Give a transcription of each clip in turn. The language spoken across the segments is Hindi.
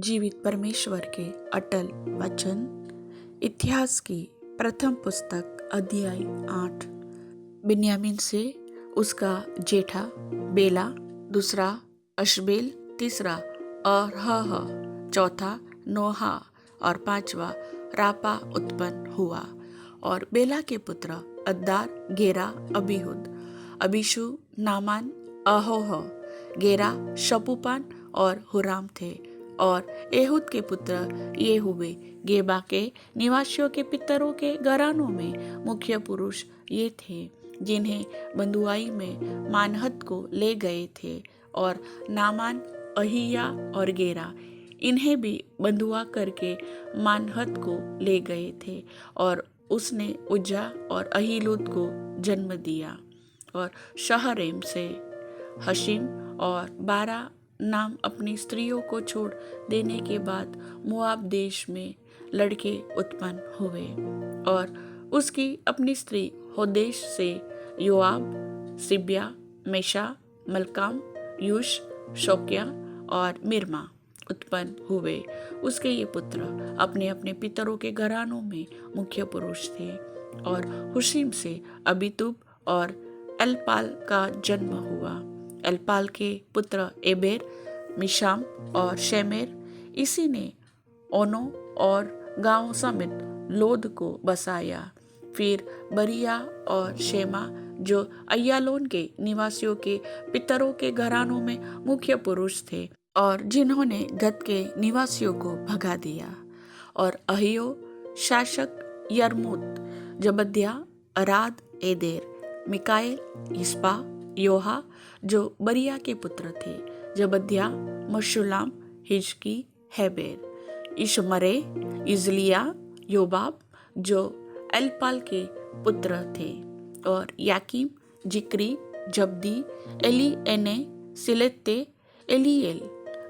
जीवित परमेश्वर के अटल वचन। इतिहास की प्रथम पुस्तक अध्याय 8। बिन्यामीन से उसका जेठा बेला, दूसरा अशबेल, तीसरा अरहह, चौथा नोहा और पांचवा रापा उत्पन्न हुआ। और बेला के पुत्र अद्दार, गेरा, अबीहुद, अबीशु, नामान, अहोह, गेरा, शपूपान और हुराम थे। और एहूद के पुत्र ये हुए। गेबा के निवासियों के पितरों के घरानों में मुख्य पुरुष ये थे जिन्हें बंधुआई में मानहत को ले गए थे। और नामान, अहिया और गेरा इन्हें भी बंधुआ करके मानहत को ले गए थे। और उसने उज्जा और अहीलूद को जन्म दिया। और शहरेम से हशीम और 12 नाम अपनी स्त्रियों को छोड़ देने के बाद मोआब देश में लड़के उत्पन्न हुए। और उसकी अपनी स्त्री होदेश से योआब, सिब्या, मेशा, मलकाम, यूश, शोक्या और मिर्मा उत्पन्न हुए। उसके ये पुत्र अपने अपने पितरों के घरानों में मुख्य पुरुष थे। और हुशीम से अबीतूब और एलपाल का जन्म हुआ। एलपाल के पुत्र एबेर, मिशाम और शेमेर। इसी ने ओनो और गांव समेत लोद को बसाया। फिर बरिया और शेमा जो अय्यालोन के निवासियों के पितरों के घरानों में मुख्य पुरुष थे और जिन्होंने गत के निवासियों को भगा दिया। और अहियो, शासक यर्मूत, जबद्या, अराद, एदेर, मिकाएल, इस्पा, योहा जो बरिया के पुत्र थे, जबद्या, मशुलाम, हिजकी, हेबेर, इशमरे, इजलिया, योबाब जो एलपाल के पुत्र थे। और याकीम, जिक्री, जब्दी, एली एने, सिलेत्ते, एलिएल,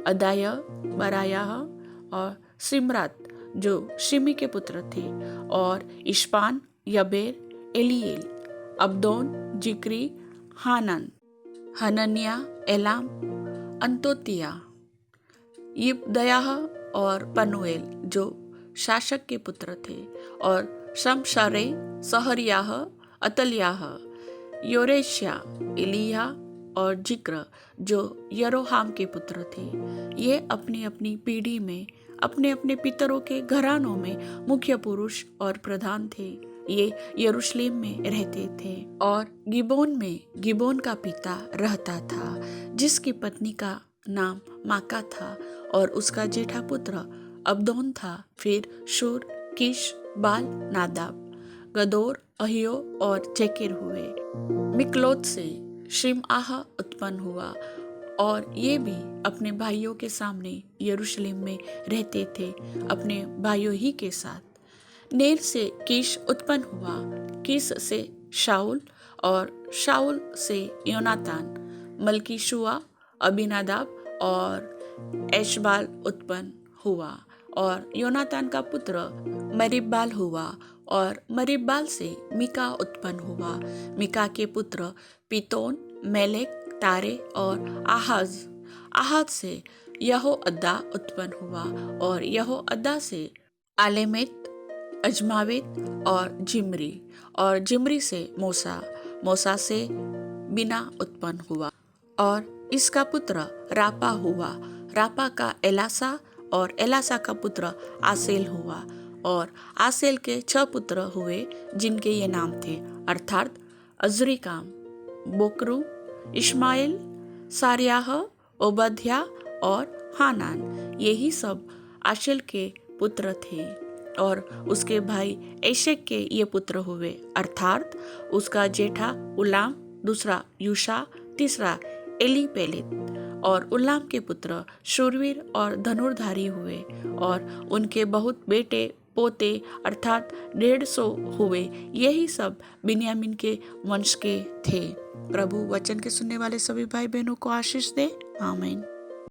अदाया, बरायाह और सिमरात जो शिमी के पुत्र थे। और इश्पान, यबेर, एलिएल, अब्दोन, जिक्री, हानन, हनन्या, एलाम, अंतोतिया, यिब्दयाह और पनुएल जो शासक के पुत्र थे। और शमशरे, सहरियाह, अतल्याह, योरेश्या, एलिया और जिक्र जो यरोहाम के पुत्र थे। ये अपनी अपनी पीढ़ी में अपने अपने पितरों के घरानों में मुख्य पुरुष और प्रधान थे। ये यरूशलेम में रहते थे। और गिबोन में गिबोन का पिता रहता था जिसकी पत्नी का नाम माका था। और उसका जेठा पुत्र अब्दोन था। फिर शूर, किश, बाल, नादाब, गदोर, अहियो और जेकेर हुए। मिकलोत से शिमआह उत्पन्न हुआ। और ये भी अपने भाइयों के सामने यरूशलेम में रहते थे अपने भाइयों ही के साथ। नेर से कीश उत्पन्न हुआ। कीश से शाऊल और शाऊल से योनातान, मल्कीशुआ, अबीनादाब और एशबाल उत्पन्न हुआ। और योनातान का पुत्र मरीबाल हुआ। और मरीबाल से मिका उत्पन्न हुआ। मिका के पुत्र पितोन, मेलेक, तारे और आहाज। आहाज से यहोअद्दा उत्पन्न हुआ। और यहोअद्दा से आलेमेत, अजमावेत और जिमरी। और जिमरी से मूसा। मूसा से बिना उत्पन्न हुआ। और इसका पुत्र रापा हुआ। रापा का एलासा और एलासा का पुत्र आसेल हुआ। और आसेल के 6 पुत्र हुए जिनके ये नाम थे, अर्थात अजरिकाम, बोकरू, इश्माएल, सारियाह, ओबद्या और हानान। यही सब आशेल के पुत्र थे। और उसके भाई एशेक के ये पुत्र हुए, अर्थात उसका जेठा उलाम, दूसरा यूशा, तीसरा एलीपेलेत। और उलाम के पुत्र शूरवीर और धनुर्धारी हुए। और उनके बहुत बेटे पोते अर्थात 150 हुए। यही सब बिन्यामीन के वंश के थे। प्रभु वचन के सुनने वाले सभी भाई बहनों को आशीष दे। आमीन।